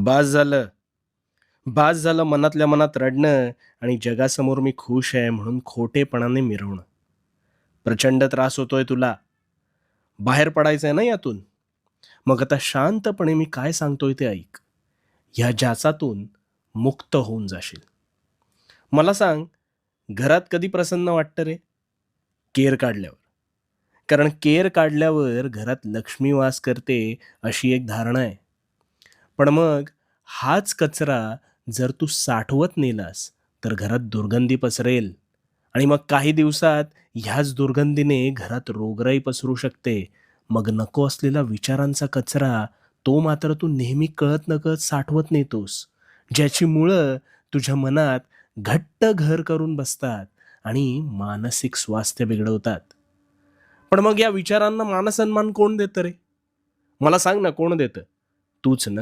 बास झालं. बास झालं मनातल्या मनात रडणं आणि जगासमोर मी खुश आहे म्हणून खोटेपणाने मिरवणं. प्रचंड त्रास होतोय तुला. बाहेर पडायचंय ना यातून. मग आता शांतपणे मी काय सांगतोय ते ऐक. ह्या जाचातून मुक्त होऊन जाशील. मला सांग, घरात कधी प्रसन्न वाटतं रे? केर काढल्यावर. कारण केर काढल्यावर घरात लक्ष्मी वास करते अशी एक धारणा आहे. पण मग हाच कचरा जर तू साठवत नेलास, तर घरात दुर्गंधी पसरेल आणि मग काही दिवसात ह्याच दुर्गंधीने घरात रोगराई पसरू शकते. मग नको असलेला विचारांचा कचरा, तो मात्र तू नेहमी कळत-नकळत साठवत नेतोस. ज्याची मुळं तुझ्या मनात घट्ट घर करून बसतात आणि मानसिक स्वास्थ्य बिघडवतात. पण मग या विचारांना मानसन्मान कोण देतं रे? मला सांग ना कोण देतं? तूच ना.